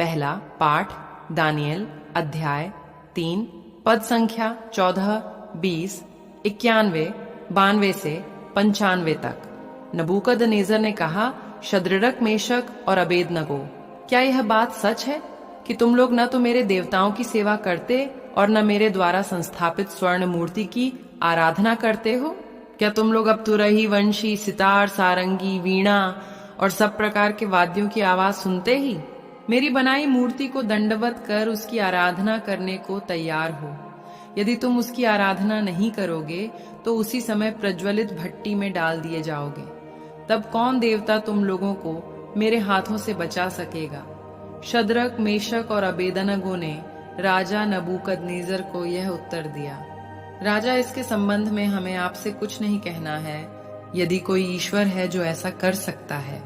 पहला पाठ दानियल अध्याय 3 पद संख्या 14, 20, 91, 92 से 95 तक। नबूकदनेस्सर ने कहा, शद्रक, मेशक और अबेदनगो, क्या यह बात सच है कि तुम लोग न तो मेरे देवताओं की सेवा करते और न मेरे द्वारा संस्थापित स्वर्ण मूर्ति की आराधना करते हो? क्या तुम लोग अब तुरही, वंशी, सितार, सारंगी, वीणा और सब प्रकार के वाद्यों की आवाज सुनते ही मेरी बनाई मूर्ति को दंडवत कर उसकी आराधना करने को तैयार हो? यदि तुम उसकी आराधना नहीं करोगे तो उसी समय प्रज्वलित भट्टी में डाल दिए जाओगे। तब कौन देवता तुम लोगों को मेरे हाथों से बचा सकेगा? शद्रक, मेशक और अबेदनगो ने राजा नबूकदनेस्सर को यह उत्तर दिया, राजा, इसके संबंध में हमें आपसे कुछ नहीं कहना है। यदि कोई ईश्वर है जो ऐसा कर सकता है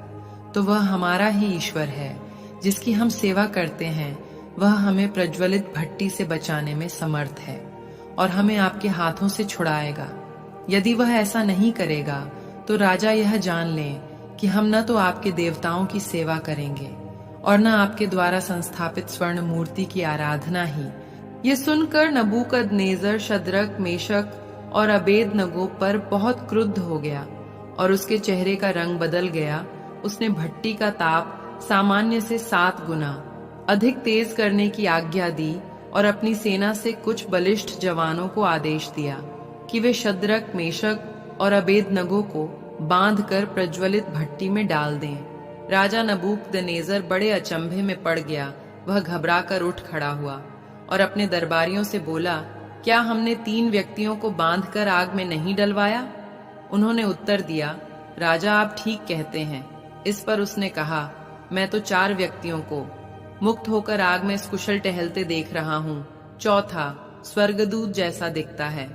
तो वह हमारा ही ईश्वर है, जिसकी हम सेवा करते हैं। वह हमें प्रज्वलित भट्टी से बचाने में समर्थ है और हमें आपके हाथों से छुड़ाएगा। यदि वह ऐसा नहीं करेगा तो राजा यह जान लें कि हम न तो आपके देवताओं की सेवा करेंगे और न आपके द्वारा संस्थापित स्वर्ण मूर्ति की आराधना ही। ये सुनकर नबूकदनेस्सर शद्रक, मेशक और अबेदनगो पर बहुत क्रुद्ध हो गया और उसके चेहरे का रंग बदल गया। उसने भट्टी का ताप सामान्य से 7 गुना अधिक तेज करने की आज्ञा दी और अपनी सेना से कुछ बलिष्ठ जवानों को आदेश दिया कि वे शद्रक, मेशक और अबेदनगो को बांधकर प्रज्वलित भट्टी में डाल दें। राजा नबूकदनेस्सर बड़े अचंभे में पड़ गया। वह घबराकर उठ खड़ा हुआ और अपने दरबारियों से बोला, क्या हमने 3 व्यक्तियों को बांधकर आग में नहीं डलवाया? उन्होंने उत्तर दिया, राजा, आप ठीक कहते हैं। इस पर उसने कहा, मैं तो 4 व्यक्तियों को मुक्त होकर आग में कुशल टहलते देख रहा हूँ। चौथा स्वर्गदूत जैसा दिखता है।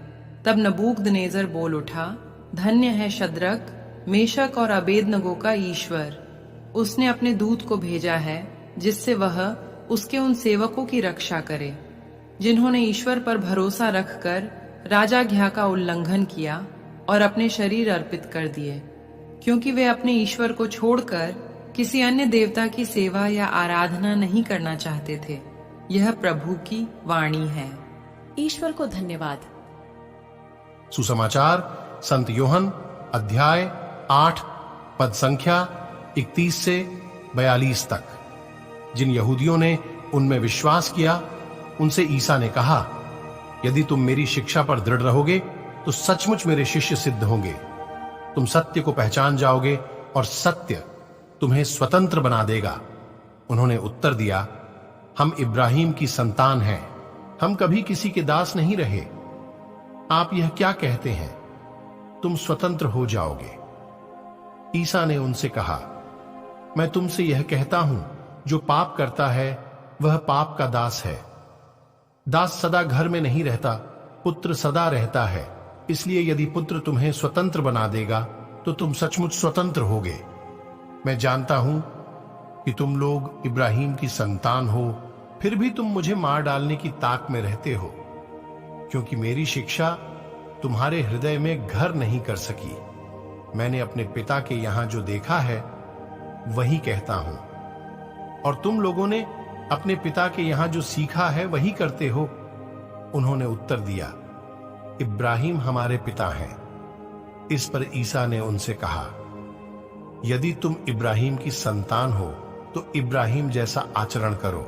तब नबूकदनेस्सर बोल उठा, धन्य है शद्रक, मेशक और अबेदनगो का ईश्वर। उसने अपने दूत को भेजा है जिससे वह उसके उन सेवकों की रक्षा करे जिन्होंने ईश्वर पर भरोसा रखकर राजाज्ञा का उल्लंघन किया और अपने शरीर अर्पित कर दिए, क्योंकि वे अपने ईश्वर को छोड़कर किसी अन्य देवता की सेवा या आराधना नहीं करना चाहते थे। यह प्रभु की वाणी है। ईश्वर को धन्यवाद। सुसमाचार संत यूहन्ना अध्याय 8 पद संख्या 31 से 42 तक। जिन यहूदियों ने उनमें विश्वास किया उनसे ईसा ने कहा, यदि तुम मेरी शिक्षा पर दृढ़ रहोगे तो सचमुच मेरे शिष्य सिद्ध होंगे। तुम सत्य को पहचान जाओगे और सत्य तुम्हें स्वतंत्र बना देगा। उन्होंने उत्तर दिया, हम इब्राहिम की संतान हैं, हम कभी किसी के दास नहीं रहे। आप यह क्या कहते हैं, तुम स्वतंत्र हो जाओगे? ईसा ने उनसे कहा, मैं तुमसे यह कहता हूं, जो पाप करता है वह पाप का दास है। दास सदा घर में नहीं रहता, पुत्र सदा रहता है। इसलिए यदि पुत्र तुम्हें स्वतंत्र बना देगा तो तुम सचमुच स्वतंत्र होगे। मैं जानता हूं कि तुम लोग इब्राहिम की संतान हो, फिर भी तुम मुझे मार डालने की ताक में रहते हो, क्योंकि मेरी शिक्षा तुम्हारे हृदय में घर नहीं कर सकी। मैंने अपने पिता के यहां जो देखा है वही कहता हूं, और तुम लोगों ने अपने पिता के यहां जो सीखा है वही करते हो। उन्होंने उत्तर दिया, इब्राहिम हमारे पिता हैं। इस पर ईसा ने उनसे कहा, यदि तुम इब्राहिम की संतान हो तो इब्राहिम जैसा आचरण करो।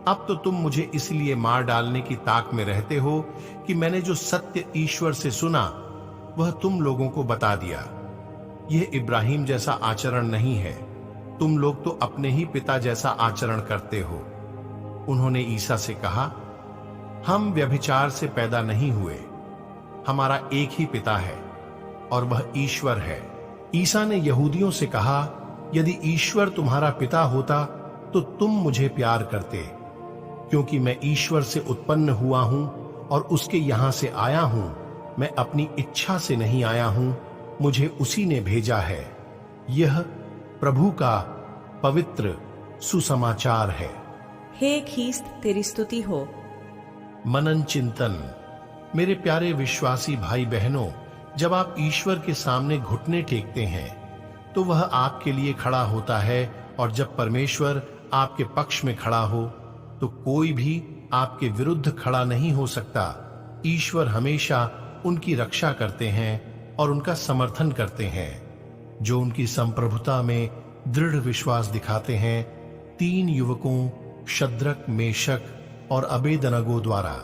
अब तो तुम मुझे इसलिए मार डालने की ताक में रहते हो कि मैंने जो सत्य ईश्वर से सुना वह तुम लोगों को बता दिया। यह इब्राहिम जैसा आचरण नहीं है, तुम लोग तो अपने ही पिता जैसा आचरण करते हो। उन्होंने ईसा से कहा, हम व्यभिचार से पैदा नहीं हुए, हमारा एक ही पिता है और वह ईश्वर है। ईसा ने यहूदियों से कहा, यदि ईश्वर तुम्हारा पिता होता तो तुम मुझे प्यार करते, क्योंकि मैं ईश्वर से उत्पन्न हुआ हूं और उसके यहां से आया हूं। मैं अपनी इच्छा से नहीं आया हूं, मुझे उसी ने भेजा है। यह प्रभु का पवित्र सुसमाचार है। हे ख्रीस्त, तेरी स्तुति हो। मनन चिंतन। मेरे प्यारे विश्वासी भाई बहनों, जब आप ईश्वर के सामने घुटने टेकते हैं तो वह आपके लिए खड़ा होता है, और जब परमेश्वर आपके पक्ष में खड़ा हो तो कोई भी आपके विरुद्ध खड़ा नहीं हो सकता। ईश्वर हमेशा उनकी रक्षा करते हैं और उनका समर्थन करते हैं जो उनकी संप्रभुता में दृढ़ विश्वास दिखाते हैं। 3 युवकों शद्रक, मेशक और अबेदनगो द्वारा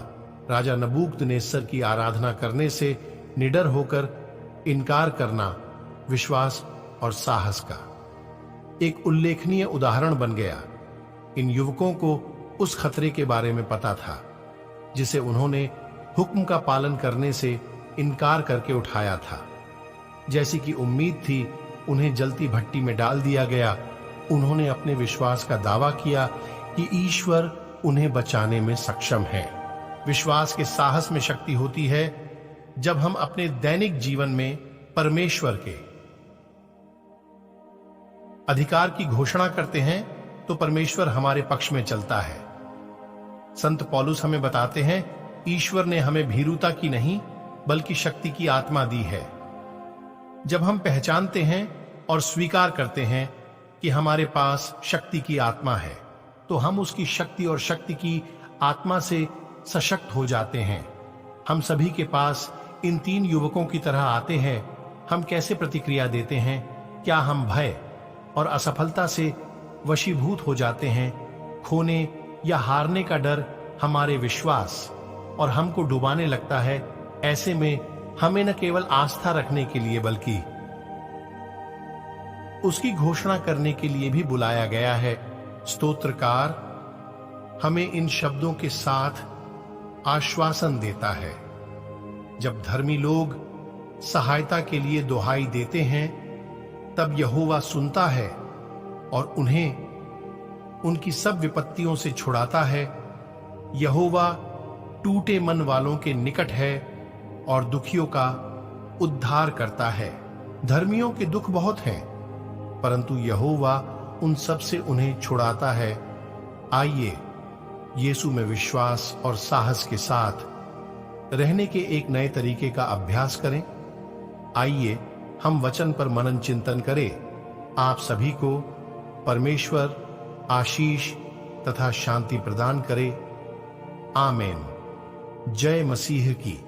राजा नबूकदनेस्सर की आराधना करने से निडर होकर इनकार करना विश्वास और साहस का एक उल्लेखनीय उदाहरण बन गया। इन युवकों को उस खतरे के बारे में पता था जिसे उन्होंने हुक्म का पालन करने से इनकार करके उठाया था। जैसी कि उम्मीद थी, उन्हें जलती भट्टी में डाल दिया गया। उन्होंने अपने विश्वास का दावा किया कि ईश्वर उन्हें बचाने में सक्षम है। विश्वास के साहस में शक्ति होती है जब हम अपने दैनिक जीवन में परमेश्वर के अधिकार की घोषणा करते हैं तो परमेश्वर हमारे पक्ष में चलता है। संत पौलुस हमें बताते हैं, ईश्वर ने हमें भीरुता की नहीं बल्कि शक्ति की आत्मा दी है। जब हम पहचानते हैं और स्वीकार करते हैं कि हमारे पास शक्ति की आत्मा है तो हम उसकी शक्ति और शक्ति की आत्मा से सशक्त हो जाते हैं। हम सभी के पास इन 3 युवकों की तरह आते हैं। हम कैसे प्रतिक्रिया देते हैं? क्या हम भय और असफलता से वशीभूत हो जाते हैं? खोने या हारने का डर हमारे विश्वास और हमको डुबाने लगता है। ऐसे में हमें न केवल आस्था रखने के लिए बल्कि उसकी घोषणा करने के लिए भी बुलाया गया है। स्तोत्रकार हमें इन शब्दों के साथ आश्वासन देता है। जब धर्मी लोग सहायता के लिए दुहाई देते हैं तब यहोवा सुनता है और उन्हें उनकी सब विपत्तियों से छुड़ाता है। यहोवा टूटे मन वालों के निकट है और दुखियों का उद्धार करता है। धर्मियों के दुख बहुत हैं परंतु यहोवा उन सब से उन्हें छुड़ाता है। आइए यीशु में विश्वास और साहस के साथ रहने के एक नए तरीके का अभ्यास करें। आइए हम वचन पर मनन चिंतन करें। आप सभी को परमेश्वर आशीष तथा शांति प्रदान करे। आमीन। जय मसीह की।